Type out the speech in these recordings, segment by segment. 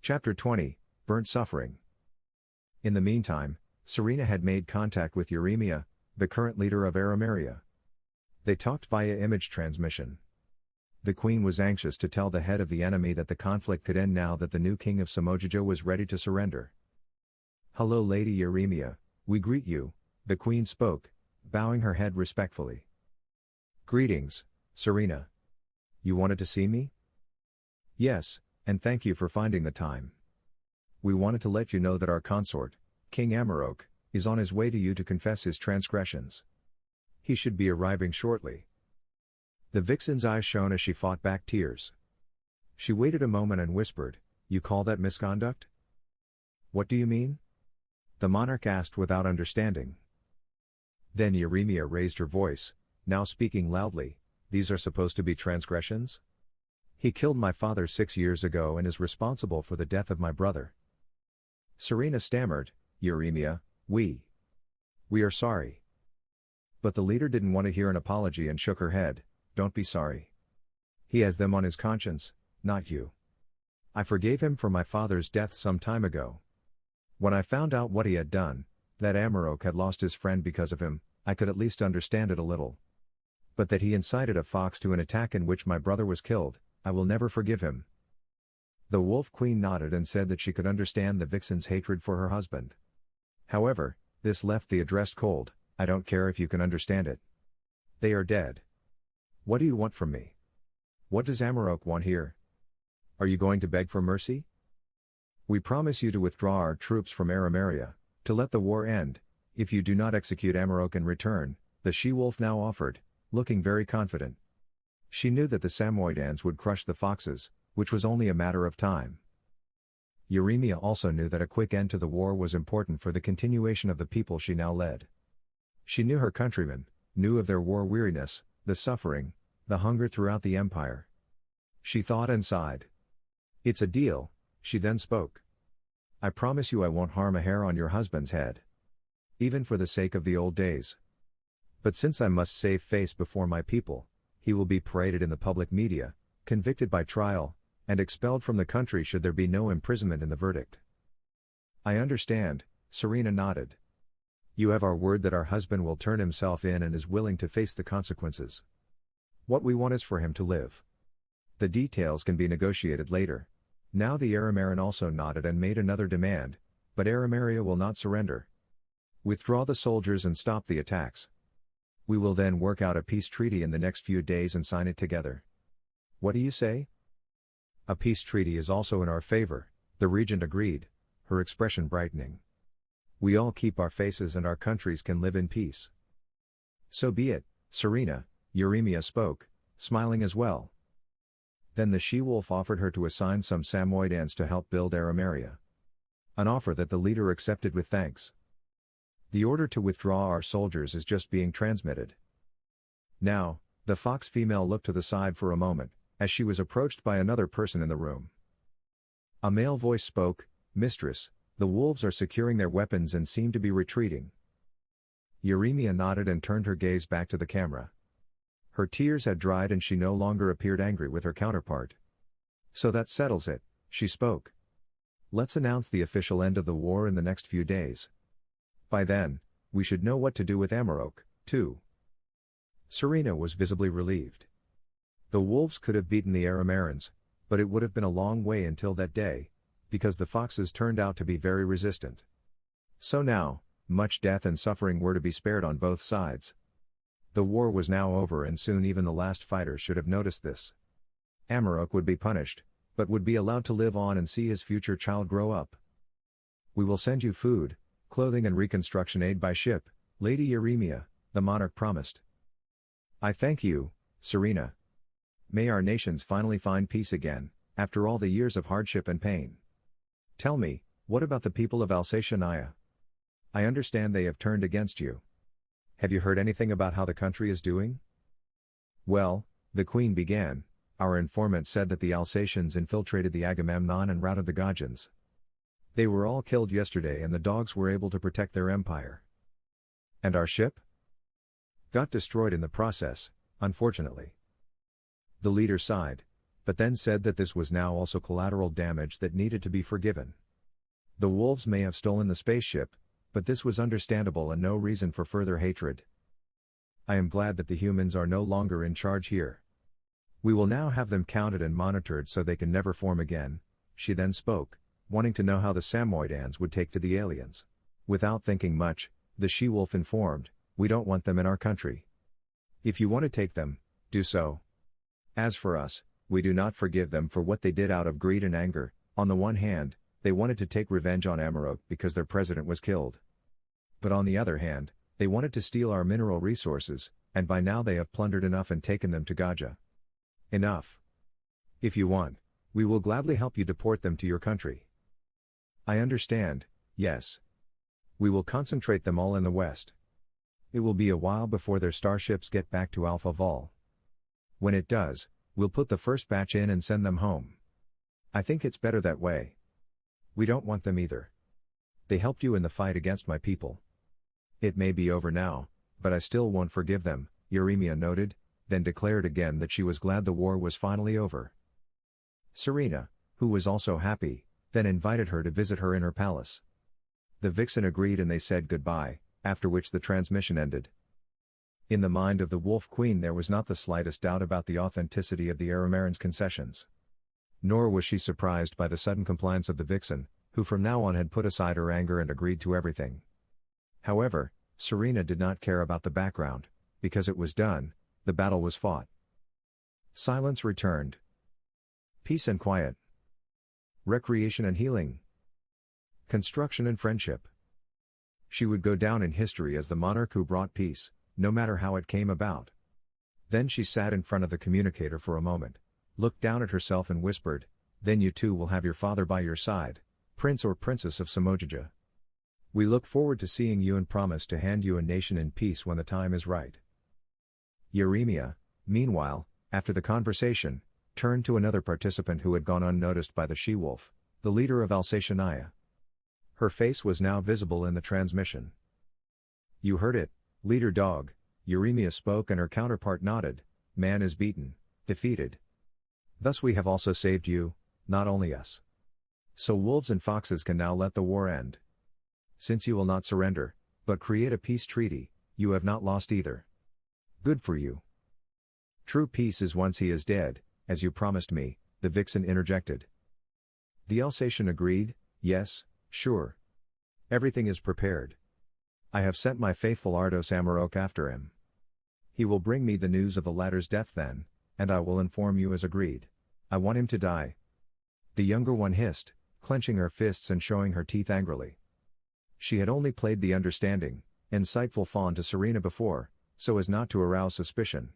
Chapter 20, Burnt Suffering. In the meantime, Chenerah had made contact with Eurymeia, the current leader of Arimaria. They talked via image transmission. The queen was anxious to tell the head of the enemy that the conflict could end now that the new king of Samogijo was ready to surrender. "Hello Lady Eurymeia, we greet you," the queen spoke, bowing her head respectfully. "Greetings, Chenerah. You wanted to see me?" "Yes, and thank you for finding the time. We wanted to let you know that our consort, King Amarok, is on his way to you to confess his transgressions. He should be arriving shortly." The vixen's eyes shone as she fought back tears. She waited a moment and whispered, "You call that misconduct?" "What do you mean?" the monarch asked without understanding. Then Eurymeia raised her voice, now speaking loudly, "These are supposed to be transgressions? He killed my father 6 years ago and is responsible for the death of my brother." Chenerah stammered, "Eurymeia, we are sorry." But the leader didn't want to hear an apology and shook her head, "Don't be sorry. He has them on his conscience, not you. I forgave him for my father's death some time ago. When I found out what he had done, that Amarok had lost his friend because of him, I could at least understand it a little. But that he incited a fox to an attack in which my brother was killed, I will never forgive him." The Wolf Queen nodded and said that she could understand the vixen's hatred for her husband. However, this left the addressed cold. "I don't care if you can understand it. They are dead. What do you want from me? What does Amarok want here? Are you going to beg for mercy? We promise you to withdraw our troops from Arimaria, to let the war end, if you do not execute Amarok in return," the she-wolf now offered, looking very confident. She knew that the Samoidans would crush the foxes, which was only a matter of time. Eurymeia also knew that a quick end to the war was important for the continuation of the people she now led. She knew her countrymen, knew of their war weariness, the suffering, the hunger throughout the empire. She thought and sighed. "It's a deal," she then spoke. "I promise you I won't harm a hair on your husband's head. Even for the sake of the old days. But since I must save face before my people, he will be paraded in the public media, convicted by trial, and expelled from the country should there be no imprisonment in the verdict." "I understand," Chenerah nodded. "You have our word that our husband will turn himself in and is willing to face the consequences. What we want is for him to live. The details can be negotiated later." Now the Arimaran also nodded and made another demand, "But Arimaria will not surrender. Withdraw the soldiers and stop the attacks. We will then work out a peace treaty in the next few days and sign it together. What do you say?" "A peace treaty is also in our favor," the regent agreed, her expression brightening. "We all keep our faces and our countries can live in peace." "So be it, Chenerah," Eurymeia spoke, smiling as well. Then the she-wolf offered her to assign some Samoidans to help build Arimaria. An offer that the leader accepted with thanks. "The order to withdraw our soldiers is just being transmitted." Now, the fox female looked to the side for a moment, as she was approached by another person in the room. A male voice spoke, "Mistress, the wolves are securing their weapons and seem to be retreating." Eurymeia nodded and turned her gaze back to the camera. Her tears had dried and she no longer appeared angry with her counterpart. "So that settles it," she spoke. "Let's announce the official end of the war in the next few days. By then, we should know what to do with Amarok, too." Chenerah was visibly relieved. The wolves could have beaten the Arimarans, but it would have been a long way until that day, because the foxes turned out to be very resistant. So now, much death and suffering were to be spared on both sides. The war was now over and soon even the last fighters should have noticed this. Amarok would be punished, but would be allowed to live on and see his future child grow up. "We will send you food, clothing and reconstruction aid by ship, Lady Eurymeia," the monarch promised. "I thank you, Chenerah. May our nations finally find peace again, after all the years of hardship and pain. Tell me, what about the people of Alsatia? I understand they have turned against you. Have you heard anything about how the country is doing?" "Well," the queen began, "our informant said that the Alsatians infiltrated the Agamemnon and routed the Gajans. They were all killed yesterday and the dogs were able to protect their empire." "And our ship?" "Got destroyed in the process, unfortunately." The leader sighed. but then said that this was now also collateral damage that needed to be forgiven. The wolves may have stolen the spaceship, but this was understandable and no reason for further hatred. I am glad that the humans are no longer in charge here. We will now have them counted and monitored so they can never form again, she then spoke, wanting to know how the Samoyedans would take to the aliens. Without thinking much, the she-wolf informed, we don't want them in our country. If you want to take them, do so. As for us, we do not forgive them for what they did out of greed and anger. On the one hand, they wanted to take revenge on Amarok because their president was killed. But on the other hand, they wanted to steal our mineral resources, and by now they have plundered enough and taken them to Gaja. Enough. If you want, we will gladly help you deport them to your country. I understand, yes. We will concentrate them all in the west. It will be a while before their starships get back to Alpha Vol. When it does, we'll put the first batch in and send them home. I think it's better that way. We don't want them either. They helped you in the fight against my people. It may be over now, but I still won't forgive them, Eurymia noted, then declared again that she was glad the war was finally over. Serena, who was also happy, then invited her to visit her in her palace. The vixen agreed and they said goodbye, after which the transmission ended. In the mind of the Wolf Queen there was not the slightest doubt about the authenticity of the Aramaran's concessions. Nor was she surprised by the sudden compliance of the vixen, who from now on had put aside her anger and agreed to everything. However, Serena did not care about the background, because it was done, the battle was fought. Silence returned. Peace and quiet. Recreation and healing. Construction and friendship. She would go down in history as the monarch who brought peace, no matter how it came about. Then she sat in front of the communicator for a moment, looked down at herself and whispered, then you too will have your father by your side, Prince or Princess of Samojaja. We look forward to seeing you and promise to hand you a nation in peace when the time is right. Eurymia, meanwhile, after the conversation, turned to another participant who had gone unnoticed by the she-wolf, the leader of Alsatiania. Her face was now visible in the transmission. You heard it, leader dog, Eurymia spoke and her counterpart nodded, man is beaten, defeated. Thus we have also saved you, not only us. So wolves and foxes can now let the war end. Since you will not surrender, but create a peace treaty, you have not lost either. Good for you. True peace is once he is dead, as you promised me, the vixen interjected. The Alsatian agreed, yes, sure. Everything is prepared. I have sent my faithful Ardos Amarok after him. He will bring me the news of the latter's death then, and I will inform you as agreed. I want him to die. The younger one hissed, clenching her fists and showing her teeth angrily. She had only played the understanding, insightful fawn to Serena before, so as not to arouse suspicion.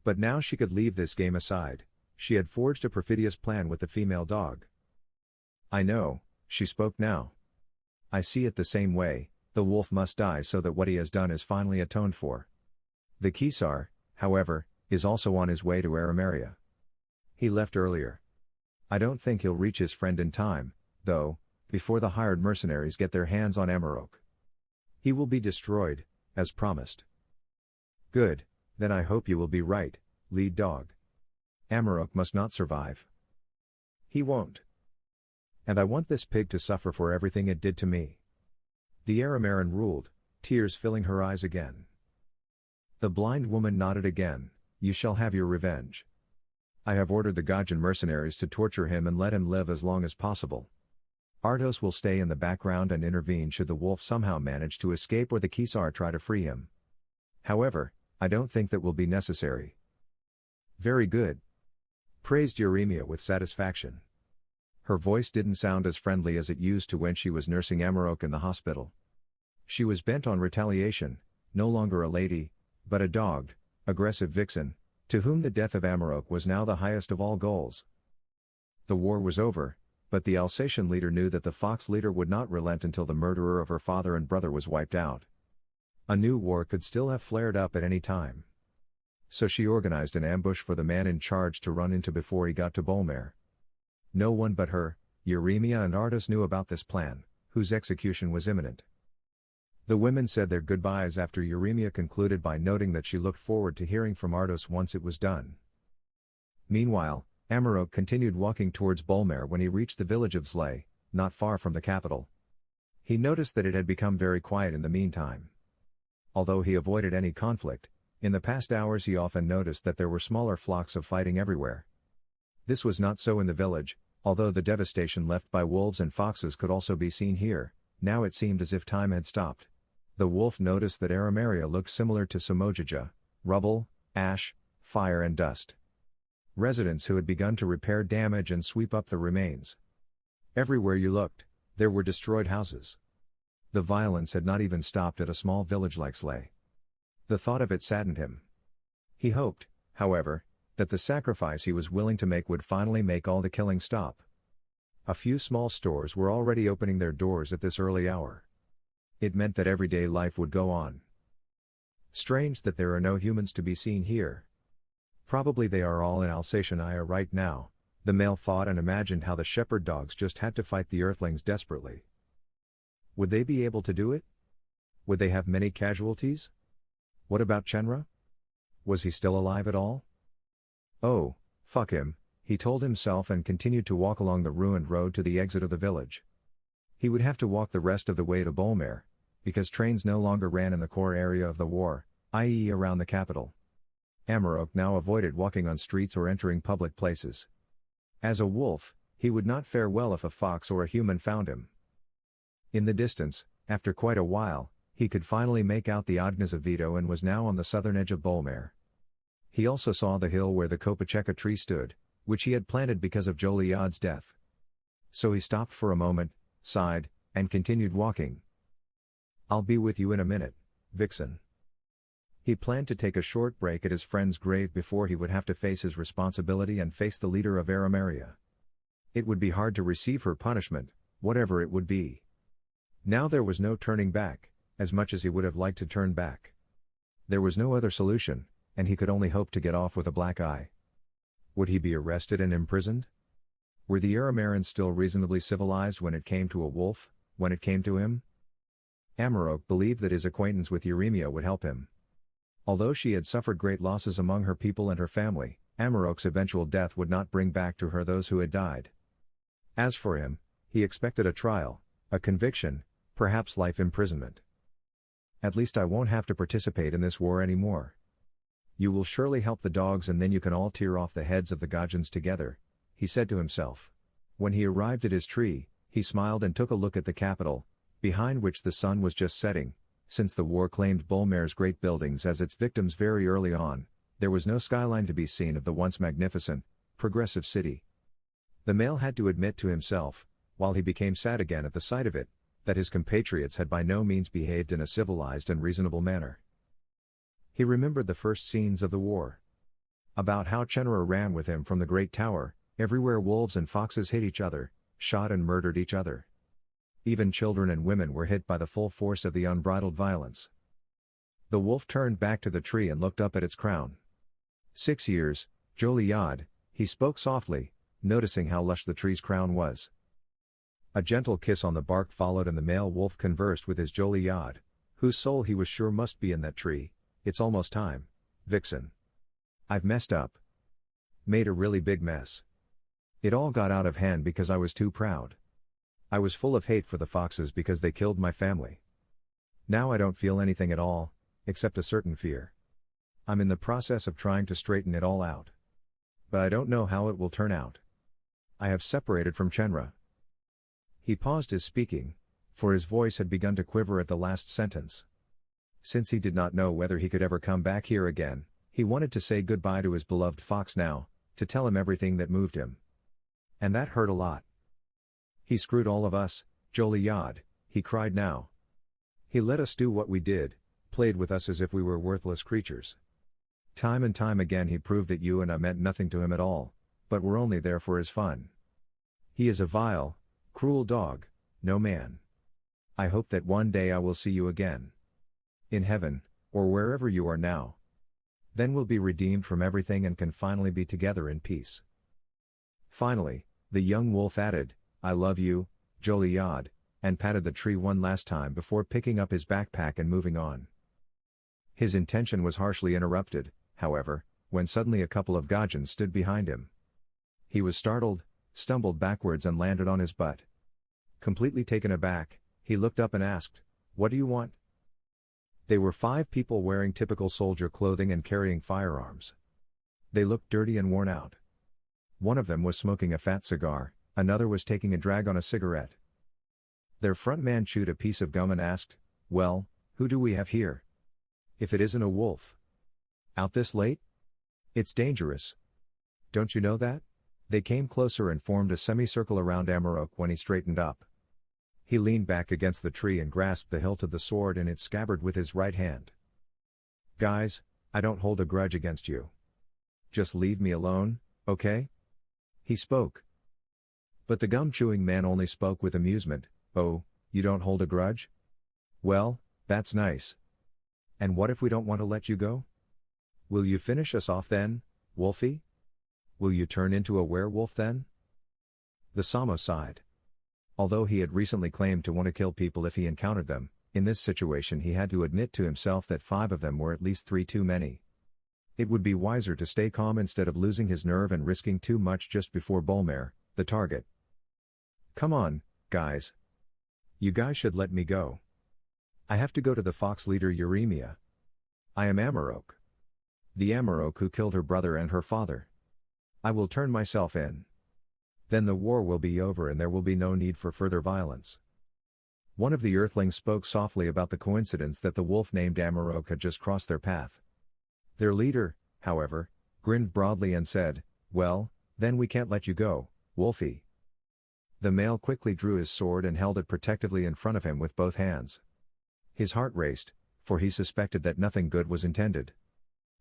But now she could leave this game aside, she had forged a perfidious plan with the female dog. I know, she spoke now. I see it the same way, the wolf must die so that what he has done is finally atoned for. The Kesar, however, is also on his way to Aramaria. He left earlier. I don't think he'll reach his friend in time, though, before the hired mercenaries get their hands on Amarok. He will be destroyed, as promised. Good, then I hope you will be right, lead dog. Amarok must not survive. He won't. And I want this pig to suffer for everything it did to me. The Aramaran ruled, tears filling her eyes again. The blind woman nodded again, you shall have your revenge. I have ordered the Gajan mercenaries to torture him and let him live as long as possible. Ardos will stay in the background and intervene should the wolf somehow manage to escape or the Kesar try to free him. However, I don't think that will be necessary. Very good. Praised Eurymia with satisfaction. Her voice didn't sound as friendly as it used to when she was nursing Amarok in the hospital. She was bent on retaliation, no longer a lady, but a dogged, aggressive vixen, to whom the death of Amarok was now the highest of all goals. The war was over, but the Alsatian leader knew that the fox leader would not relent until the murderer of her father and brother was wiped out. A new war could still have flared up at any time. So she organized an ambush for the man in charge to run into before he got to Bolmare. No one but her, Eurymia and Ardos knew about this plan, whose execution was imminent. The women said their goodbyes after Eurymia concluded by noting that she looked forward to hearing from Ardos once it was done. Meanwhile, Amarok continued walking towards Bolmare when he reached the village of Zlay, not far from the capital. He noticed that it had become very quiet in the meantime. Although he avoided any conflict, in the past hours he often noticed that there were smaller flocks of fighting everywhere. This was not so in the village, although the devastation left by wolves and foxes could also be seen here. Now it seemed as if time had stopped. The wolf noticed that Arameria looked similar to Samojija: rubble, ash, fire and dust. Residents who had begun to repair damage and sweep up the remains. Everywhere you looked, there were destroyed houses. The violence had not even stopped at a small village like Zlay. The thought of it saddened him. He hoped, however, that the sacrifice he was willing to make would finally make all the killing stop. A few small stores were already opening their doors at this early hour. It meant that everyday life would go on. Strange that there are no humans to be seen here. Probably they are all in Alsatiania right now, the male thought, and imagined how the shepherd dogs just had to fight the earthlings desperately. Would they be able to do it? Would they have many casualties? What about Chenerah? Was he still alive at all? Oh, fuck him, he told himself and continued to walk along the ruined road to the exit of the village. He would have to walk the rest of the way to Bolmare, because trains no longer ran in the core area of the war, i.e. around the capital. Amarok now avoided walking on streets or entering public places. As a wolf, he would not fare well if a fox or a human found him. In the distance, after quite a while, he could finally make out the Ognazavito and was now on the southern edge of Bolmare. He also saw the hill where the Kopacheka tree stood, which he had planted because of Joliad's death. So he stopped for a moment, sighed, and continued walking. "I'll be with you in a minute, Vixen." He planned to take a short break at his friend's grave before he would have to face his responsibility and face the leader of Arameria. It would be hard to receive her punishment, whatever it would be. Now there was no turning back, as much as he would have liked to turn back. There was no other solution, and he could only hope to get off with a black eye. Would he be arrested and imprisoned? Were the Aramerans still reasonably civilized when it came to a wolf, when it came to him? Amarok believed that his acquaintance with Eurymia would help him. Although she had suffered great losses among her people and her family, Amarok's eventual death would not bring back to her those who had died. As for him, he expected a trial, a conviction, perhaps life imprisonment. "At least I won't have to participate in this war anymore. You will surely help the dogs and then you can all tear off the heads of the Gajans together," he said to himself. When he arrived at his tree, he smiled and took a look at the capital, behind which the sun was just setting. Since the war claimed Bolmare's great buildings as its victims very early on, there was no skyline to be seen of the once magnificent, progressive city. The male had to admit to himself, while he became sad again at the sight of it, that his compatriots had by no means behaved in a civilized and reasonable manner. He remembered the first scenes of the war. About how Chenerah ran with him from the great tower, everywhere wolves and foxes hit each other, shot and murdered each other. Even children and women were hit by the full force of the unbridled violence. The wolf turned back to the tree and looked up at its crown. 6 years, Joliad, he spoke softly, noticing how lush the tree's crown was. A gentle kiss on the bark followed and the male wolf conversed with his Joliad, whose soul he was sure must be in that tree. "It's almost time, Vixen. I've messed up. Made a really big mess. It all got out of hand because I was too proud. I was full of hate for the foxes because they killed my family. Now I don't feel anything at all, except a certain fear. I'm in the process of trying to straighten it all out. But I don't know how it will turn out. I have separated from Chenerah." He paused his speaking, for his voice had begun to quiver at the last sentence. Since he did not know whether he could ever come back here again, he wanted to say goodbye to his beloved fox now, to tell him everything that moved him. And that hurt a lot. "He screwed all of us, Joliad," he cried now. "He let us do what we did, played with us as if we were worthless creatures. Time and time again he proved that you and I meant nothing to him at all, but were only there for his fun. He is a vile, cruel dog, no man. I hope that one day I will see you again. In heaven, or wherever you are now. Then we'll be redeemed from everything and can finally be together in peace." Finally, the young wolf added, "I love you, Joliad," and patted the tree one last time before picking up his backpack and moving on. His intention was harshly interrupted, however, when suddenly a couple of Gajans stood behind him. He was startled, stumbled backwards and landed on his butt. Completely taken aback, he looked up and asked, "What do you want?" They were 5 people wearing typical soldier clothing and carrying firearms. They looked dirty and worn out. One of them was smoking a fat cigar, another was taking a drag on a cigarette. Their front man chewed a piece of gum and asked, "Well, who do we have here? If it isn't a wolf. Out this late? It's dangerous. Don't you know that?" They came closer and formed a semicircle around Amarok when he straightened up. He leaned back against the tree and grasped the hilt of the sword in its scabbard with his right hand. "Guys, I don't hold a grudge against you. Just leave me alone, okay?" He spoke. But the gum-chewing man only spoke with amusement. "Oh, you don't hold a grudge? Well, that's nice. And what if we don't want to let you go? Will you finish us off then, Wolfie? Will you turn into a werewolf then?" The Samo sighed. Although he had recently claimed to want to kill people if he encountered them, in this situation he had to admit to himself that 5 of them were at least 3 too many. It would be wiser to stay calm instead of losing his nerve and risking too much just before Bolmare, the target. "Come on, guys. You guys should let me go. I have to go to the fox leader Euremia. I am Amarok. The Amarok who killed her brother and her father. I will turn myself in. Then the war will be over and there will be no need for further violence." One of the Earthlings spoke softly about the coincidence that the wolf named Amarok had just crossed their path. Their leader, however, grinned broadly and said, "Well, then we can't let you go, Wolfie." The male quickly drew his sword and held it protectively in front of him with both hands. His heart raced, for he suspected that nothing good was intended.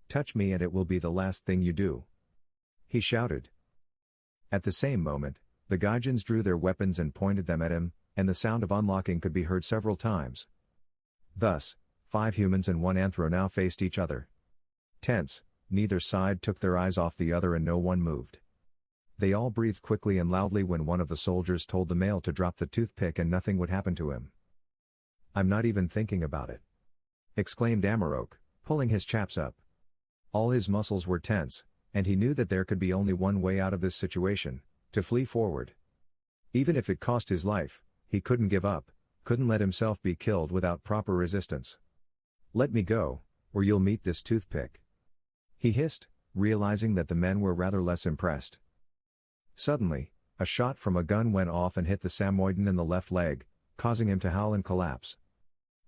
"Touch me and it will be the last thing you do," he shouted. At the same moment, the Gaijins drew their weapons and pointed them at him, and the sound of unlocking could be heard several times. Thus, 5 humans and 1 anthro now faced each other. Tense, neither side took their eyes off the other and no one moved. They all breathed quickly and loudly when one of the soldiers told the male to drop the toothpick and nothing would happen to him. "I'm not even thinking about it," exclaimed Amarok, pulling his chaps up. All his muscles were tense, and he knew that there could be only one way out of this situation: to flee forward. Even if it cost his life, he couldn't give up, couldn't let himself be killed without proper resistance. "Let me go, or you'll meet this toothpick," he hissed, realizing that the men were rather less impressed. Suddenly, a shot from a gun went off and hit the Samoyeden in the left leg, causing him to howl and collapse.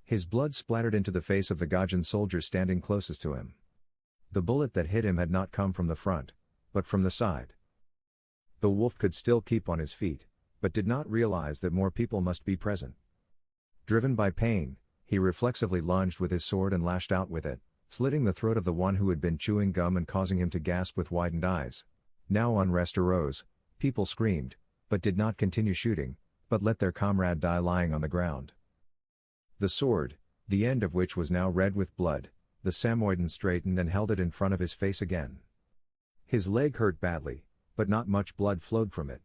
His blood splattered into the face of the Gaijin soldier standing closest to him. The bullet that hit him had not come from the front, but from the side. The wolf could still keep on his feet, but did not realize that more people must be present. Driven by pain, he reflexively lunged with his sword and lashed out with it, slitting the throat of the one who had been chewing gum and causing him to gasp with widened eyes. Now unrest arose, people screamed, but did not continue shooting, but let their comrade die lying on the ground. The sword, the end of which was now red with blood, the Samoyeden straightened and held it in front of his face again. His leg hurt badly, but not much blood flowed from it.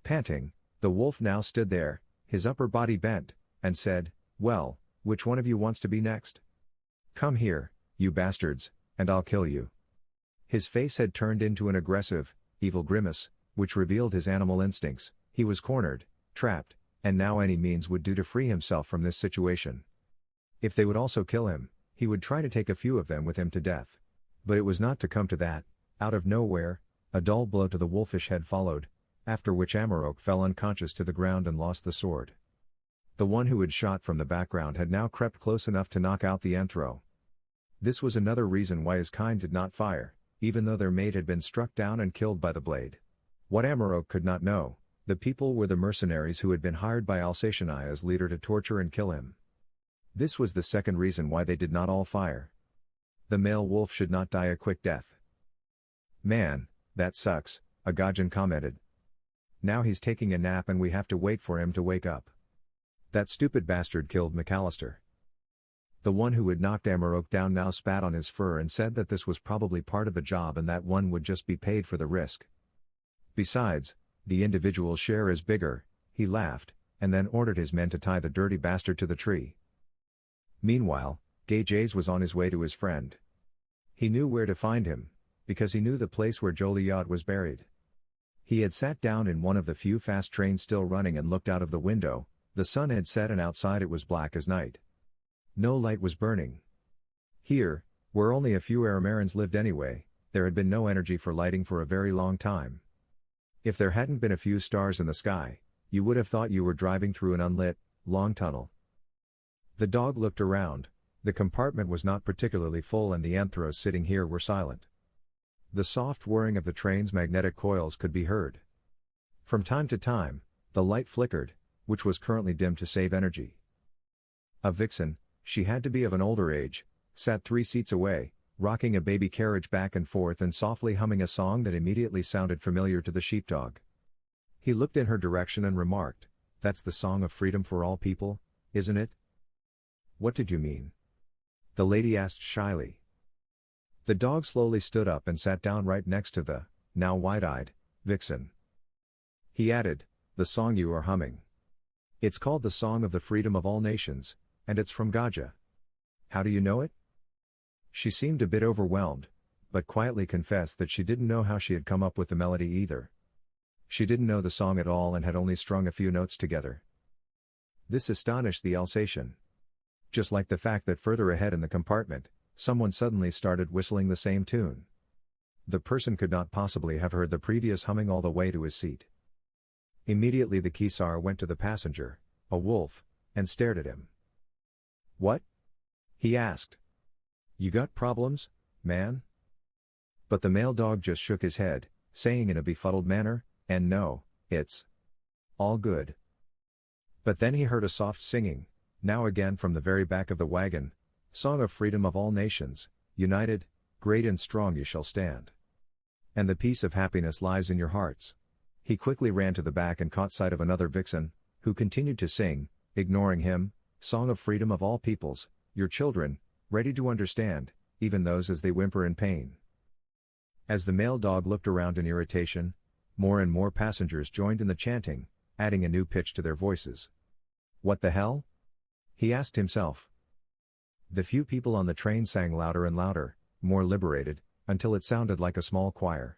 Panting, the wolf now stood there, his upper body bent, and said, "Well, which one of you wants to be next? Come here, you bastards, and I'll kill you." His face had turned into an aggressive, evil grimace, which revealed his animal instincts. He was cornered, trapped, and now any means would do to free himself from this situation. If they would also kill him, he would try to take a few of them with him to death. But it was not to come to that. Out of nowhere, a dull blow to the wolfish head followed, after which Amarok fell unconscious to the ground and lost the sword. The one who had shot from the background had now crept close enough to knock out the anthro. This was another reason why his kind did not fire, even though their mate had been struck down and killed by the blade. What Amarok could not know, the people were the mercenaries who had been hired by Alsatiani as leader to torture and kill him. This was the second reason why they did not all fire. The male wolf should not die a quick death. "Man, that sucks," a Gaijin commented. "Now he's taking a nap and we have to wait for him to wake up. That stupid bastard killed McAllister." The one who had knocked Amarok down now spat on his fur and said that this was probably part of the job and that one would just be paid for the risk. "Besides, the individual's share is bigger," he laughed, and then ordered his men to tie the dirty bastard to the tree. Meanwhile, Gajaze was on his way to his friend. He knew where to find him, because he knew the place where Joliot was buried. He had sat down in one of the few fast trains still running and looked out of the window. The sun had set and outside it was black as night. No light was burning. Here, where only a few Aramarans lived anyway, there had been no energy for lighting for a very long time. If there hadn't been a few stars in the sky, you would have thought you were driving through an unlit, long tunnel. The dog looked around. The compartment was not particularly full and the anthros sitting here were silent. The soft whirring of the train's magnetic coils could be heard. From time to time, the light flickered, which was currently dimmed to save energy. A vixen, she had to be of an older age, sat 3 seats away, rocking a baby carriage back and forth and softly humming a song that immediately sounded familiar to the sheepdog. He looked in her direction and remarked, "That's the song of freedom for all people, isn't it?" "What did you mean?" the lady asked shyly. The dog slowly stood up and sat down right next to the, now wide-eyed, vixen. He added, "The song you are humming. It's called the Song of the Freedom of All Nations, and it's from Gaja. How do you know it?" She seemed a bit overwhelmed, but quietly confessed that she didn't know how she had come up with the melody either. She didn't know the song at all and had only strung a few notes together. This astonished the Alsatian. Just like the fact that further ahead in the compartment, someone suddenly started whistling the same tune. The person could not possibly have heard the previous humming all the way to his seat. Immediately the Kesar went to the passenger, a wolf, and stared at him. "What?" he asked. "You got problems, man?" But the male dog just shook his head, saying in a befuddled manner, "And no, it's all good." But then he heard a soft singing, now again from the very back of the wagon, "Song of freedom of all nations, united, great and strong you shall stand. And the peace of happiness lies in your hearts." He quickly ran to the back and caught sight of another vixen, who continued to sing, ignoring him, "Song of freedom of all peoples, your children, ready to understand, even those as they whimper in pain." As the male dog looked around in irritation, more and more passengers joined in the chanting, adding a new pitch to their voices. "What the hell?" he asked himself. The few people on the train sang louder and louder, more liberated, until it sounded like a small choir.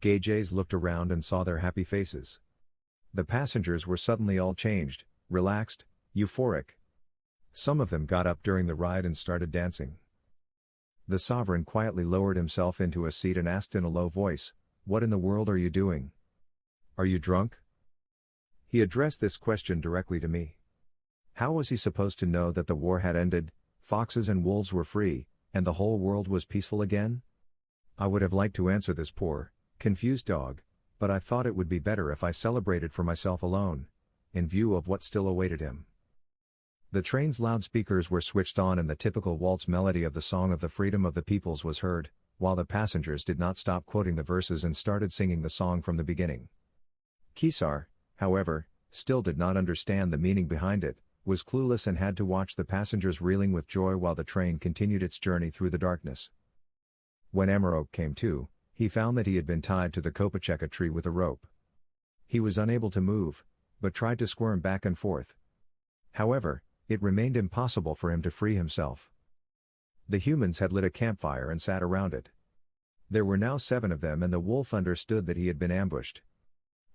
Gajaze looked around and saw their happy faces. The passengers were suddenly all changed, relaxed, euphoric. Some of them got up during the ride and started dancing. The sovereign quietly lowered himself into a seat and asked in a low voice, "What in the world are you doing? Are you drunk?" He addressed this question directly to me. How was he supposed to know that the war had ended, foxes and wolves were free, and the whole world was peaceful again? I would have liked to answer this poor, confused dog, but I thought it would be better if I celebrated for myself alone, in view of what still awaited him. The train's loudspeakers were switched on and the typical waltz melody of the Song of the Freedom of the Peoples was heard, while the passengers did not stop quoting the verses and started singing the song from the beginning. Kesar, however, still did not understand the meaning behind it, was clueless and had to watch the passengers reeling with joy while the train continued its journey through the darkness. When Amarok came to, he found that he had been tied to the kopacheka tree with a rope. He was unable to move, but tried to squirm back and forth. However, it remained impossible for him to free himself. The humans had lit a campfire and sat around it. There were now 7 of them and the wolf understood that he had been ambushed.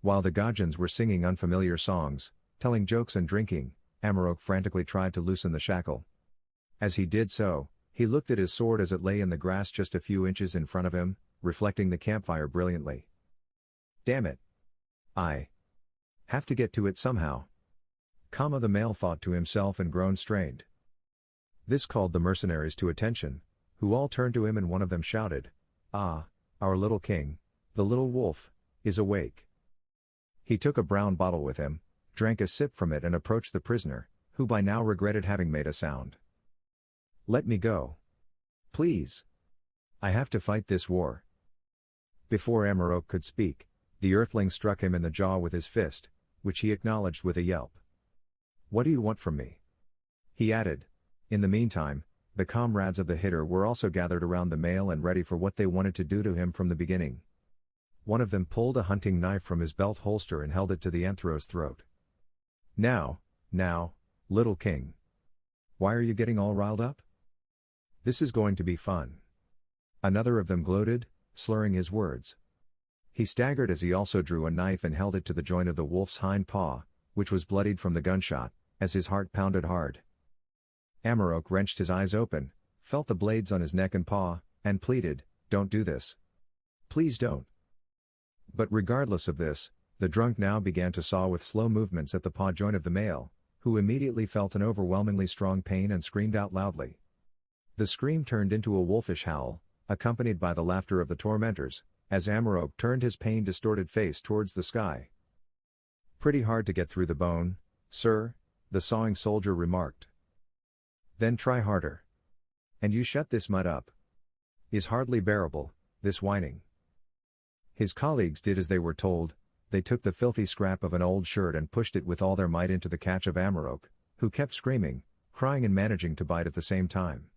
While the Gajans were singing unfamiliar songs, telling jokes and drinking, Amarok frantically tried to loosen the shackle. As he did so, he looked at his sword as it lay in the grass just a few inches in front of him, reflecting the campfire brilliantly. "Damn it! I have to get to it somehow." The male thought to himself and groaned strained. This called the mercenaries to attention, who all turned to him and one of them shouted, "Ah, our little king, the little wolf, is awake." He took a brown bottle with him, drank a sip from it and approached the prisoner, who by now regretted having made a sound. "Let me go. Please. I have to fight this war." Before Amarok could speak, the earthling struck him in the jaw with his fist, which he acknowledged with a yelp. "What do you want from me?" he added. In the meantime, the comrades of the hitter were also gathered around the male and ready for what they wanted to do to him from the beginning. One of them pulled a hunting knife from his belt holster and held it to the anthro's throat. Now, little king. Why are you getting all riled up? This is going to be fun." Another of them gloated, slurring his words. He staggered as he also drew a knife and held it to the joint of the wolf's hind paw, which was bloodied from the gunshot, as his heart pounded hard. Amarok wrenched his eyes open, felt the blades on his neck and paw, and pleaded, "Don't do this. Please don't." But regardless of this, the drunk now began to saw with slow movements at the paw joint of the male, who immediately felt an overwhelmingly strong pain and screamed out loudly. The scream turned into a wolfish howl, accompanied by the laughter of the tormentors, as Amarok turned his pain-distorted face towards the sky. "Pretty hard to get through the bone, sir," the sawing soldier remarked. "Then try harder. And you shut this mud up. Is hardly bearable, this whining." His colleagues did as they were told. They took the filthy scrap of an old shirt and pushed it with all their might into the catch of Amarok, who kept screaming, crying and managing to bite at the same time.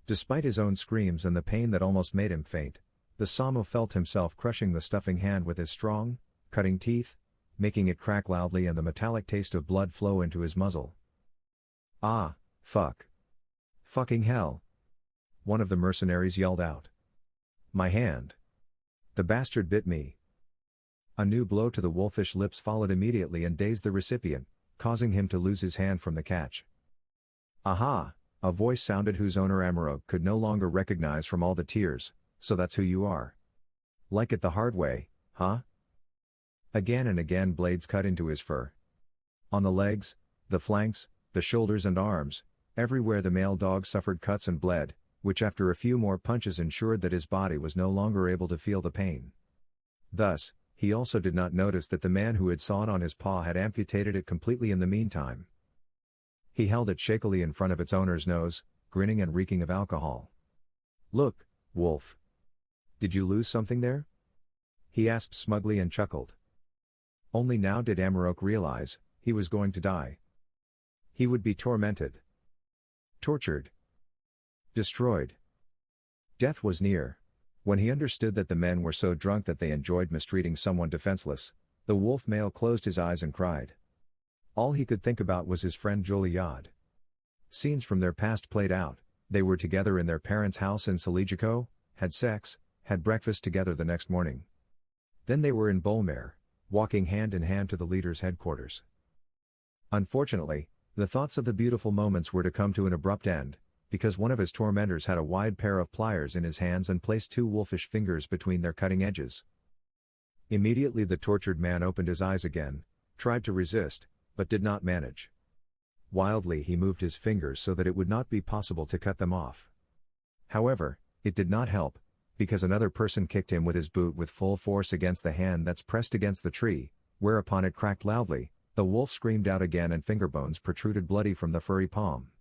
Despite his own screams and the pain that almost made him faint, the Samo felt himself crushing the stuffing hand with his strong, cutting teeth, making it crack loudly and the metallic taste of blood flow into his muzzle. "Ah, fuck. Fucking hell!" one of the mercenaries yelled out. "My hand. The bastard bit me." A new blow to the wolfish lips followed immediately and dazed the recipient, causing him to lose his hand from the catch. "Aha!" a voice sounded whose owner Amarok could no longer recognize from all the tears. "So that's who you are. Like it the hard way, huh?" Again and again blades cut into his fur. On the legs, the flanks, the shoulders and arms, everywhere the male dog suffered cuts and bled, which after a few more punches ensured that his body was no longer able to feel the pain. Thus, he also did not notice that the man who had sawn on his paw had amputated it completely in the meantime. He held it shakily in front of its owner's nose, grinning and reeking of alcohol. "Look, wolf. Did you lose something there?" he asked smugly and chuckled. Only now did Amarok realize, he was going to die. He would be tormented. Tortured. Destroyed. Death was near. When he understood that the men were so drunk that they enjoyed mistreating someone defenseless, the wolf male closed his eyes and cried. All he could think about was his friend Joliad. Scenes from their past played out. They were together in their parents' house in Selijico, had sex, had breakfast together the next morning. Then they were in Bolmare, walking hand in hand to the leader's headquarters. Unfortunately, the thoughts of the beautiful moments were to come to an abrupt end, because one of his tormentors had a wide pair of pliers in his hands and placed two wolfish fingers between their cutting edges. Immediately the tortured man opened his eyes again, tried to resist, but did not manage. Wildly he moved his fingers so that it would not be possible to cut them off. However, it did not help, because another person kicked him with his boot with full force against the hand that's pressed against the tree, whereupon it cracked loudly, the wolf screamed out again and fingerbones protruded bloody from the furry palm.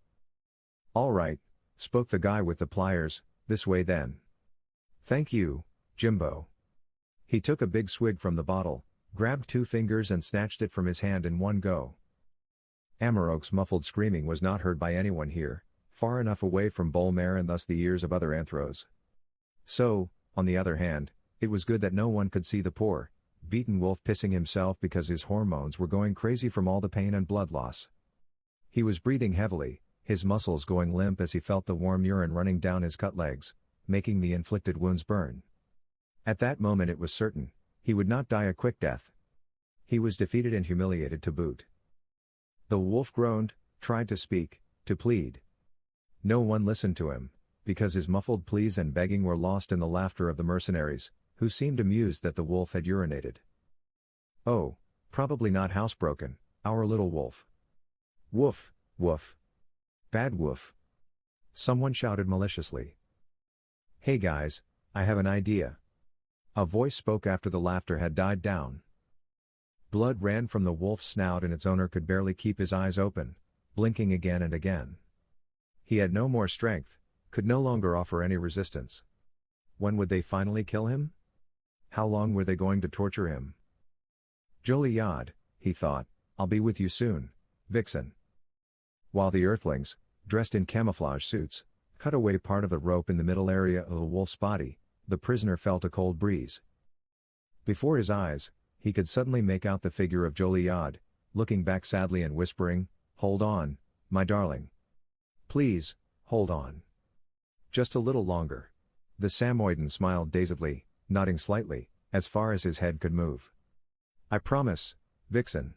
"All right," spoke the guy with the pliers, "this way then." "Thank you, Jimbo." He took a big swig from the bottle, grabbed two fingers and snatched it from his hand in one go. Amarok's muffled screaming was not heard by anyone here, far enough away from Bolmare and thus the ears of other anthros. So, on the other hand, it was good that no one could see the poor, beaten wolf pissing himself because his hormones were going crazy from all the pain and blood loss. He was breathing heavily, his muscles going limp as he felt the warm urine running down his cut legs, making the inflicted wounds burn. At that moment it was certain, he would not die a quick death. He was defeated and humiliated to boot. The wolf groaned, tried to speak, to plead. No one listened to him, because his muffled pleas and begging were lost in the laughter of the mercenaries, who seemed amused that the wolf had urinated. "Oh, probably not housebroken, our little wolf." "Woof, woof. Bad woof." Someone shouted maliciously. "Hey guys, I have an idea." A voice spoke after the laughter had died down. Blood ran from the wolf's snout and its owner could barely keep his eyes open, blinking again and again. He had no more strength, could no longer offer any resistance. When would they finally kill him? How long were they going to torture him? "Joliad," he thought, "I'll be with you soon, Vixen." While the earthlings, dressed in camouflage suits, cut away part of the rope in the middle area of the wolf's body, the prisoner felt a cold breeze. Before his eyes, he could suddenly make out the figure of Joliad, looking back sadly and whispering, "Hold on, my darling. Please, hold on. Just a little longer." The Samoyeden smiled dazedly, nodding slightly, as far as his head could move. "I promise, Vixen,"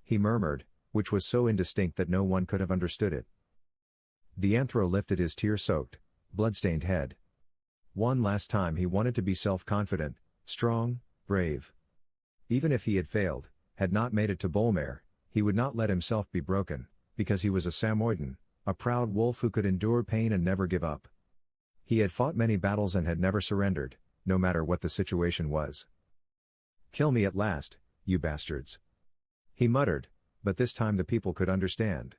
he murmured, which was so indistinct that no one could have understood it. The anthro lifted his tear-soaked, blood-stained head. One last time he wanted to be self-confident, strong, brave. Even if he had failed, had not made it to Bolmare, he would not let himself be broken, because he was a Samoyeden, a proud wolf who could endure pain and never give up. He had fought many battles and had never surrendered, no matter what the situation was. "Kill me at last, you bastards," he muttered, but this time the people could understand.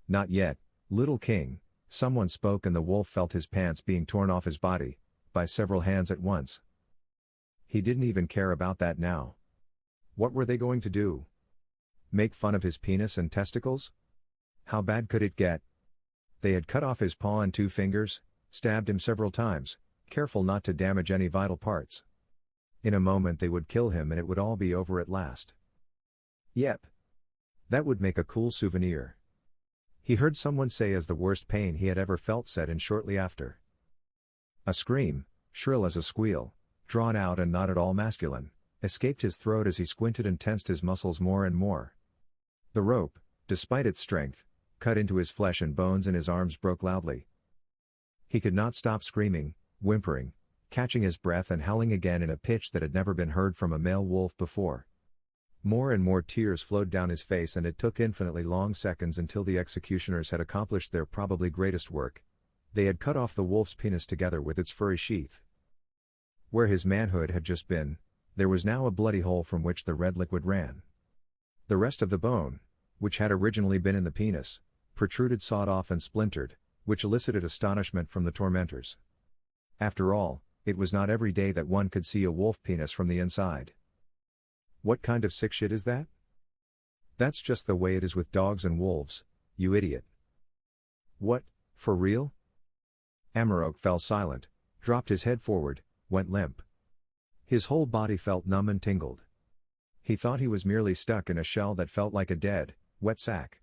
"Not yet, little king," someone spoke, and the wolf felt his pants being torn off his body, by several hands at once. He didn't even care about that now. What were they going to do? Make fun of his penis and testicles? How bad could it get? They had cut off his paw and 2 fingers, stabbed him several times, careful not to damage any vital parts. In a moment they would kill him and it would all be over at last. Yep. That would make a cool souvenir. He heard someone say as the worst pain he had ever felt set in shortly after. A scream, shrill as a squeal, drawn out and not at all masculine, escaped his throat as he squinted and tensed his muscles more and more. The rope, despite its strength, cut into his flesh and bones and his arms broke loudly. He could not stop screaming, whimpering, catching his breath and howling again in a pitch that had never been heard from a male wolf before. More and more tears flowed down his face and it took infinitely long seconds until the executioners had accomplished their probably greatest work. They had cut off the wolf's penis together with its furry sheath. Where his manhood had just been, there was now a bloody hole from which the red liquid ran. The rest of the bone, which had originally been in the penis, protruded sawed off and splintered, which elicited astonishment from the tormentors. After all, it was not every day that one could see a wolf penis from the inside. "What kind of sick shit is that?" "That's just the way it is with dogs and wolves, you idiot." "What, for real?" Amarok fell silent, dropped his head forward, went limp. His whole body felt numb and tingled. He thought he was merely stuck in a shell that felt like a dead, wet sack.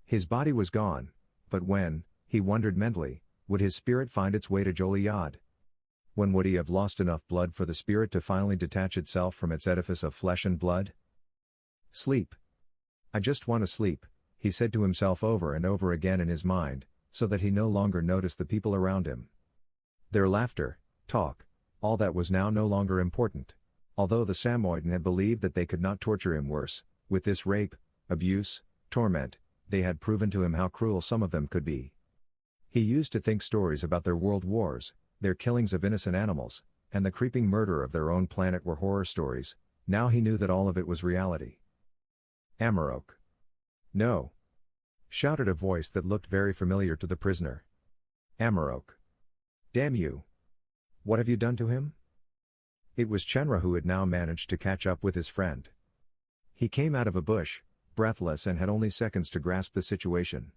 His body was gone, but when, he wondered mentally, would his spirit find its way to Joliad? When would he have lost enough blood for the spirit to finally detach itself from its edifice of flesh and blood? "Sleep. I just want to sleep," he said to himself over and over again in his mind, so that he no longer noticed the people around him. Their laughter, talk, all that was now no longer important. Although the Samoyeden had believed that they could not torture him worse, with this rape, abuse, torment, they had proven to him how cruel some of them could be. He used to think stories about their world wars, their killings of innocent animals, and the creeping murder of their own planet were horror stories. Now he knew that all of it was reality. "Amarok." "No!" shouted a voice that looked very familiar to the prisoner. "Amarok. Damn you! What have you done to him?" It was Chenerah who had now managed to catch up with his friend. He came out of a bush, breathless and had only seconds to grasp the situation.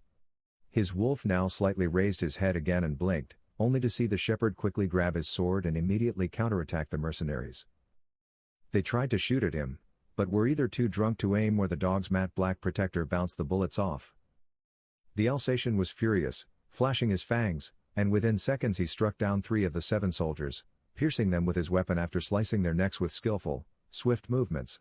His wolf now slightly raised his head again and blinked, only to see the shepherd quickly grab his sword and immediately counterattack the mercenaries. They tried to shoot at him, but were either too drunk to aim or the dog's matte black protector bounced the bullets off. The Alsatian was furious, flashing his fangs, and within seconds he struck down 3 of the 7 soldiers, piercing them with his weapon after slicing their necks with skillful, swift movements.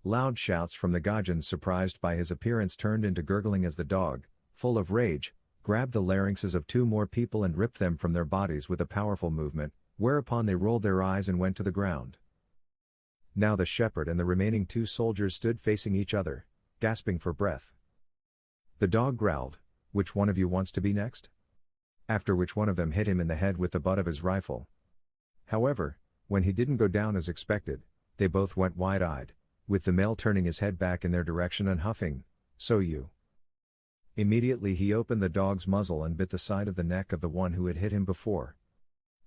Loud shouts from the Gajans surprised by his appearance turned into gurgling as the dog, full of rage, grabbed the larynxes of 2 more people and ripped them from their bodies with a powerful movement, whereupon they rolled their eyes and went to the ground. Now the shepherd and the remaining 2 soldiers stood facing each other, gasping for breath. The dog growled, "Which one of you wants to be next?" After which one of them hit him in the head with the butt of his rifle. However, when he didn't go down as expected, they both went wide-eyed, with the male turning his head back in their direction and huffing, "So you." Immediately he opened the dog's muzzle and bit the side of the neck of the one who had hit him before.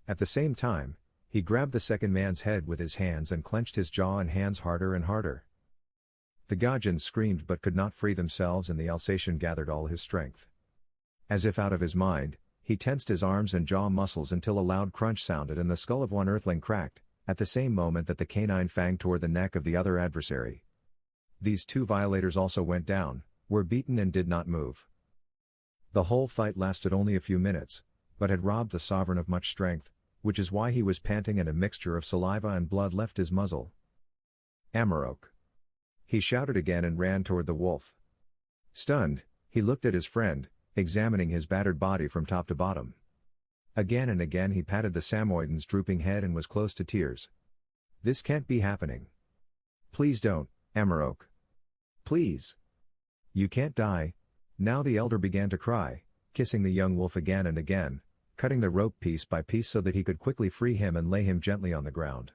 At the same time, he grabbed the second man's head with his hands and clenched his jaw and hands harder and harder. The Gajans screamed but could not free themselves and the Alsatian gathered all his strength. As if out of his mind, he tensed his arms and jaw muscles until a loud crunch sounded and the skull of one earthling cracked, at the same moment that the canine fang tore the neck of the other adversary. These 2 violators also went down, were beaten and did not move. The whole fight lasted only a few minutes, but had robbed the sovereign of much strength, which is why he was panting and a mixture of saliva and blood left his muzzle. Amarok! He shouted again and ran toward the wolf. Stunned, he looked at his friend, examining his battered body from top to bottom. Again and again he patted the Samoyeden's drooping head and was close to tears. This can't be happening. Please don't, Amarok. Please. You can't die. Now the elder began to cry, kissing the young wolf again and again, cutting the rope piece by piece so that he could quickly free him and lay him gently on the ground.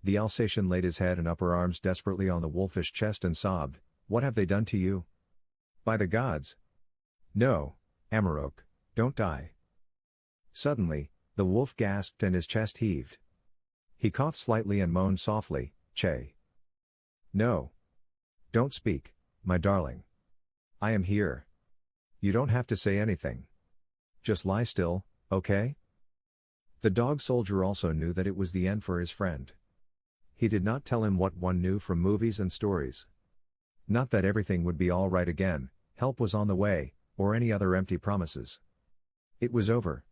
The Alsatian laid his head and upper arms desperately on the wolfish chest and sobbed, "What have they done to you? By the gods! No, Amarok, don't die." Suddenly, the wolf gasped and his chest heaved. He coughed slightly and moaned softly, "Che. No. Don't speak, my darling. I am here. You don't have to say anything. Just lie still, okay?" The dog soldier also knew that it was the end for his friend. He did not tell him what one knew from movies and stories. Not that everything would be all right again, help was on the way, or any other empty promises. It was over.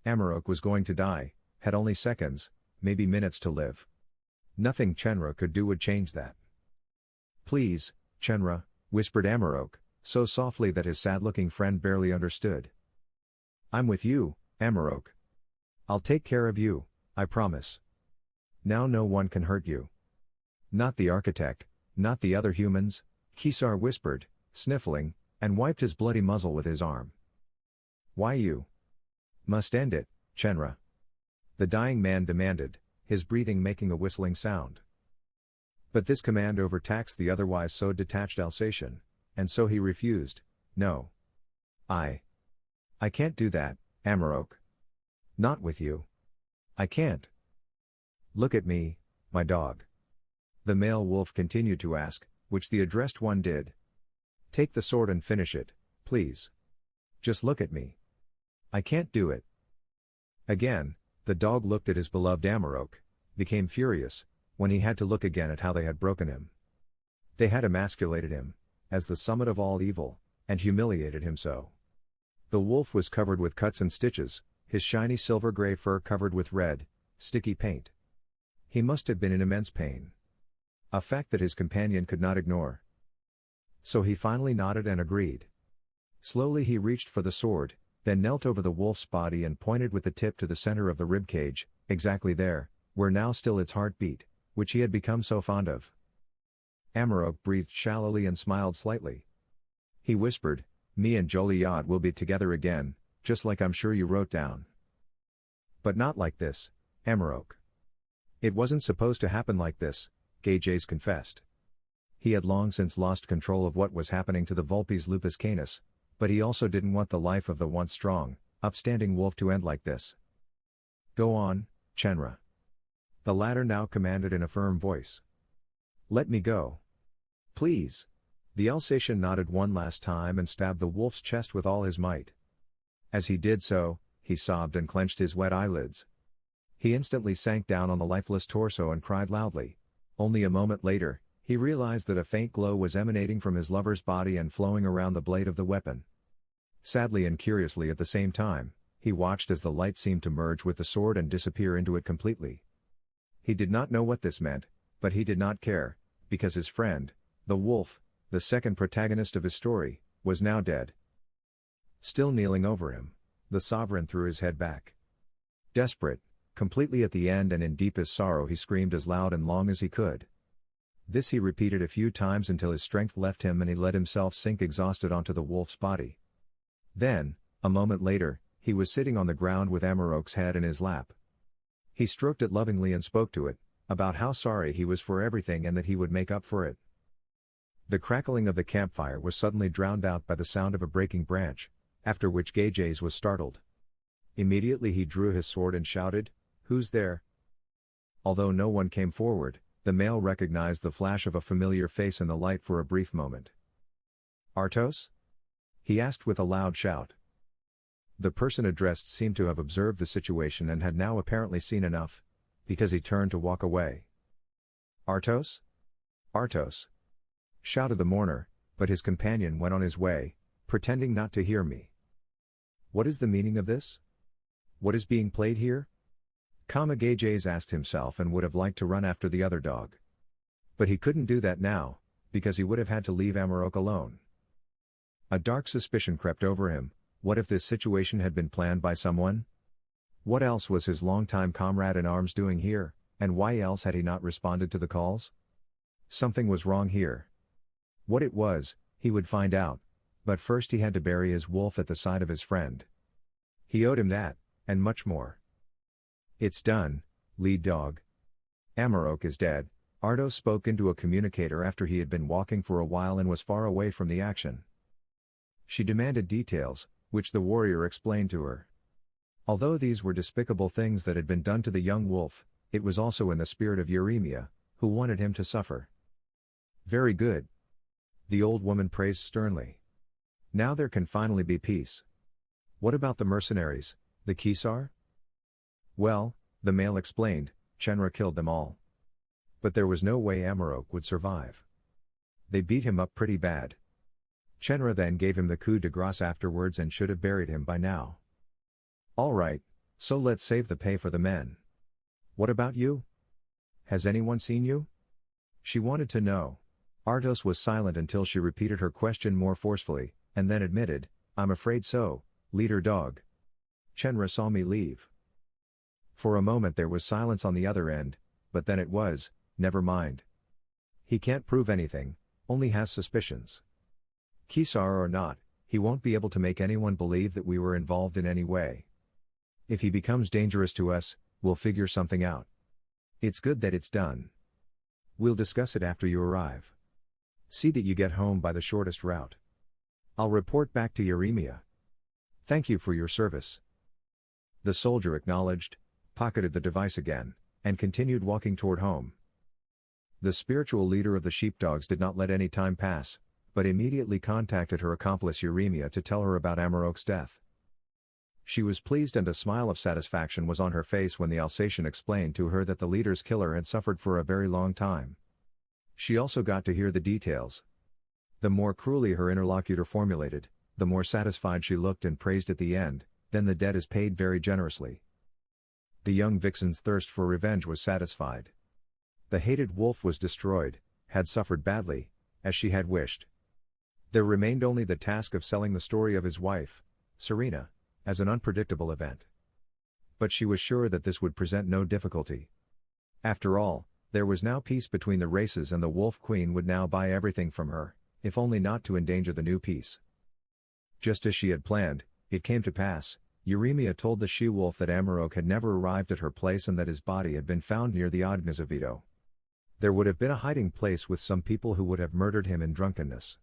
Amarok was going to die, had only seconds, maybe minutes to live. Nothing Chenerah could do would change that. "Please, Chenerah," whispered Amarok, so softly that his sad-looking friend barely understood. "I'm with you, Amarok. I'll take care of you, I promise. Now no one can hurt you. Not the architect, not the other humans," Kisar whispered, sniffling, and wiped his bloody muzzle with his arm. "Why you must end it, Chenerah," the dying man demanded, his breathing making a whistling sound. But this command overtaxed the otherwise so detached Alsatian, and so he refused. "No. I can't do that, Amarok. Not with you. I can't. Look at me, my dog." The male wolf continued to ask, which the addressed one did. "Take the sword and finish it, please. Just look at me. I can't do it." Again, the dog looked at his beloved Amarok, became furious, when he had to look again at how they had broken him. They had emasculated him, as the summit of all evil, and humiliated him so. The wolf was covered with cuts and stitches, his shiny silver-gray fur covered with red, sticky paint. He must have been in immense pain. A fact that his companion could not ignore. So he finally nodded and agreed. Slowly he reached for the sword, then knelt over the wolf's body and pointed with the tip to the center of the ribcage, exactly there, where now still its heart beat, which he had become so fond of. Amarok breathed shallowly and smiled slightly. He whispered, "Me and Joliad will be together again, just like I'm sure you wrote down." "But not like this, Amarok." "It wasn't supposed to happen like this," Gajaze confessed. He had long since lost control of what was happening to the Vulpes Lupus Canis, but he also didn't want the life of the once strong, upstanding wolf to end like this. "Go on, Chenerah," the latter now commanded in a firm voice. "Let me go. Please." The Alsatian nodded one last time and stabbed the wolf's chest with all his might. As he did so, he sobbed and clenched his wet eyelids. He instantly sank down on the lifeless torso and cried loudly. Only a moment later, he realized that a faint glow was emanating from his lover's body and flowing around the blade of the weapon. Sadly and curiously at the same time, he watched as the light seemed to merge with the sword and disappear into it completely. He did not know what this meant, but he did not care, because his friend, the wolf, the second protagonist of his story, was now dead. Still kneeling over him, the sovereign threw his head back. Desperate, completely at the end and in deepest sorrow, he screamed as loud and long as he could. This he repeated a few times until his strength left him and he let himself sink exhausted onto the wolf's body. Then, a moment later, he was sitting on the ground with Amarok's head in his lap. He stroked it lovingly and spoke to it, about how sorry he was for everything and that he would make up for it. The crackling of the campfire was suddenly drowned out by the sound of a breaking branch, after which Gajaze was startled. Immediately he drew his sword and shouted, "Who's there?" Although no one came forward, the male recognized the flash of a familiar face in the light for a brief moment. "Artos?" he asked with a loud shout. The person addressed seemed to have observed the situation and had now apparently seen enough, because he turned to walk away. "Artos? Artos!" shouted the mourner, but his companion went on his way, pretending not to hear me. "What is the meaning of this? What is being played here?" Gajaze asked himself and would have liked to run after the other dog. But he couldn't do that now, because he would have had to leave Amarok alone. A dark suspicion crept over him. What if this situation had been planned by someone? What else was his longtime comrade in arms doing here, and why else had he not responded to the calls? Something was wrong here. What it was, he would find out, but first he had to bury his wolf at the side of his friend. He owed him that, and much more. It's done, lead dog. Amarok is dead. Ardo spoke into a communicator after he had been walking for a while and was far away from the action. She demanded details, which the warrior explained to her. Although these were despicable things that had been done to the young wolf, it was also in the spirit of Yeremia, who wanted him to suffer. Very good. The old woman praised sternly. Now there can finally be peace. What about the mercenaries, the Kesar? Well, the male explained, Chenerah killed them all. But there was no way Amarok would survive. They beat him up pretty bad. Chenerah then gave him the coup de grace afterwards and should have buried him by now. All right, so let's save the pay for the men. What about you? Has anyone seen you? She wanted to know. Ardos was silent until she repeated her question more forcefully, and then admitted, I'm afraid so, leader dog. Chenerah saw me leave. For a moment there was silence on the other end, but then it was, never mind. He can't prove anything, only has suspicions. Kesar or not, he won't be able to make anyone believe that we were involved in any way. If he becomes dangerous to us, we'll figure something out. It's good that it's done. We'll discuss it after you arrive. See that you get home by the shortest route. I'll report back to Yeremia. Thank you for your service. The soldier acknowledged, pocketed the device again, and continued walking toward home. The spiritual leader of the sheepdogs did not let any time pass, but immediately contacted her accomplice Yeremia to tell her about Amarok's death. She was pleased and a smile of satisfaction was on her face when the Alsatian explained to her that the leader's killer had suffered for a very long time. She also got to hear the details. The more cruelly her interlocutor formulated, the more satisfied she looked and praised at the end, then the debt is paid very generously. The young vixen's thirst for revenge was satisfied. The hated wolf was destroyed, had suffered badly, as she had wished. There remained only the task of selling the story of his wife, Chenerah, as an unpredictable event. But she was sure that this would present no difficulty. After all, there was now peace between the races and the Wolf Queen would now buy everything from her, if only not to endanger the new peace. Just as she had planned, it came to pass. Yeremia told the she-wolf that Amarok had never arrived at her place and that his body had been found near the Ognazavito. There would have been a hiding place with some people who would have murdered him in drunkenness.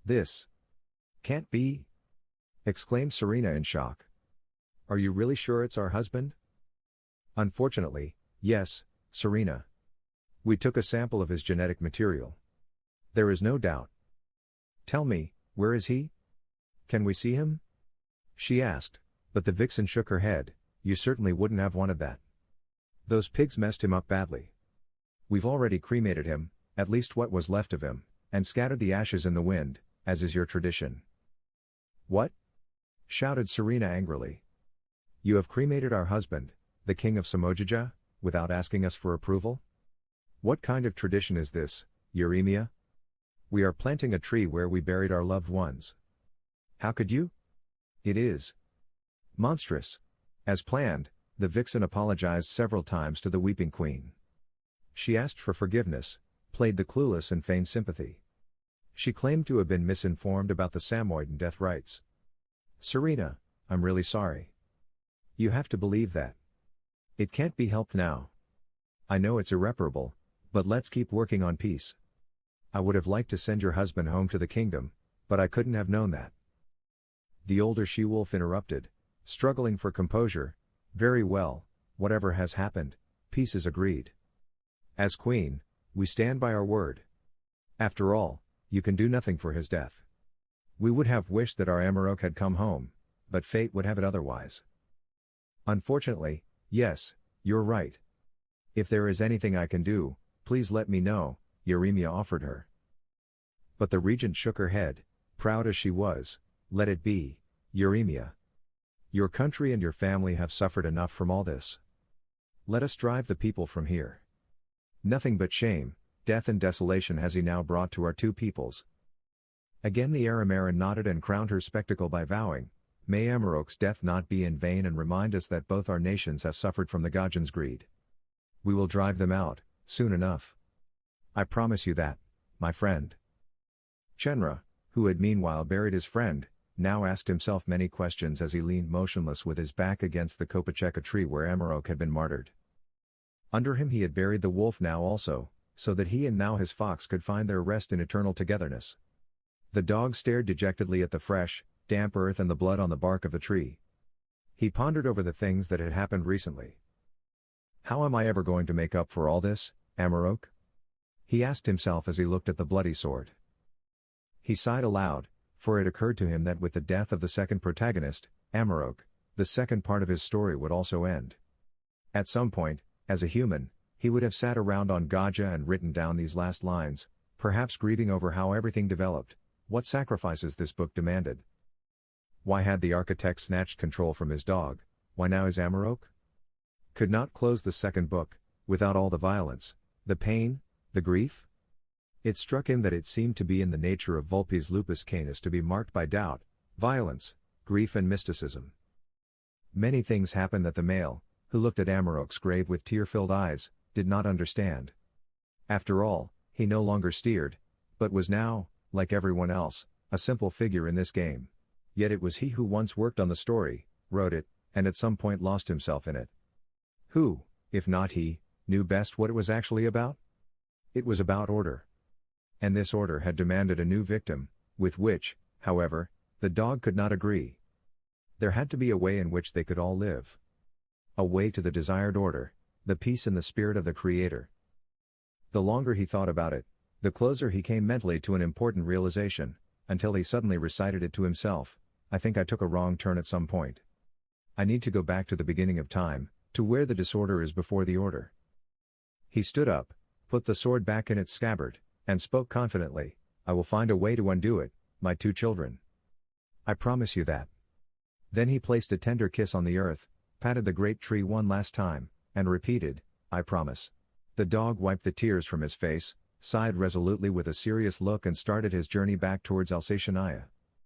This can't be, exclaimed Chenerah in shock. Are you really sure it's our husband? Unfortunately, yes, Chenerah. We took a sample of his genetic material. There is no doubt. Tell me, where is he? Can we see him? She asked, but the vixen shook her head. You certainly wouldn't have wanted that. Those pigs messed him up badly. We've already cremated him, at least what was left of him, and scattered the ashes in the wind, as is your tradition. What? Shouted Chenerah angrily. You have cremated our husband, the king of Samojija, without asking us for approval? What kind of tradition is this, Yeremia? We are planting a tree where we buried our loved ones. How could you? It is monstrous. As planned, the vixen apologized several times to the weeping queen. She asked for forgiveness, played the clueless and feigned sympathy. She claimed to have been misinformed about the Samoyeden death rites. Chenerah, I'm really sorry. You have to believe that. It can't be helped now. I know it's irreparable, but let's keep working on peace. I would have liked to send your husband home to the kingdom, but I couldn't have known that. The older she-wolf interrupted, struggling for composure. Very well, whatever has happened, peace is agreed. As queen, we stand by our word. After all, you can do nothing for his death. We would have wished that our Amarok had come home, but fate would have it otherwise. Unfortunately, yes, you're right. If there is anything I can do, please let me know, Yeremia offered her. But the regent shook her head, proud as she was. Let it be, Yeremia. Your country and your family have suffered enough from all this. Let us drive the people from here. Nothing but shame, death and desolation has he now brought to our two peoples. Again the Aramara nodded and crowned her spectacle by vowing, May Amarok's death not be in vain and remind us that both our nations have suffered from the Gajan's greed. We will drive them out, soon enough. I promise you that, my friend. Chenerah, who had meanwhile buried his friend, now asked himself many questions as he leaned motionless with his back against the Kopacheka tree where Amarok had been martyred. Under him he had buried the wolf now also, so that he and now his fox could find their rest in eternal togetherness. The dog stared dejectedly at the fresh, damp earth and the blood on the bark of the tree. He pondered over the things that had happened recently. How am I ever going to make up for all this, Amarok? He asked himself as he looked at the bloody sword. He sighed aloud, for it occurred to him that with the death of the second protagonist, Amarok, the second part of his story would also end. At some point, as a human, he would have sat around on Gaja and written down these last lines, perhaps grieving over how everything developed, what sacrifices this book demanded. Why had the architect snatched control from his dog? Why now is Amarok? Could not close the second book, without all the violence, the pain, the grief? It struck him that it seemed to be in the nature of Vulpes Lupus Canis to be marked by doubt, violence, grief and mysticism. Many things happened that the male, who looked at Amarok's grave with tear-filled eyes, did not understand. After all, he no longer steered, but was now, like everyone else, a simple figure in this game. Yet it was he who once worked on the story, wrote it, and at some point lost himself in it. Who, if not he, knew best what it was actually about? It was about order. And this order had demanded a new victim, with which, however, the dog could not agree. There had to be a way in which they could all live. A way to the desired order, the peace and the spirit of the Creator. The longer he thought about it, the closer he came mentally to an important realization, until he suddenly recited it to himself, I think I took a wrong turn at some point. I need to go back to the beginning of time, to where the disorder is before the order. He stood up, put the sword back in its scabbard, and spoke confidently, I will find a way to undo it, my two children. I promise you that. Then he placed a tender kiss on the earth, patted the great tree one last time, and repeated, I promise. The dog wiped the tears from his face, sighed resolutely with a serious look and started his journey back towards Alsatiania.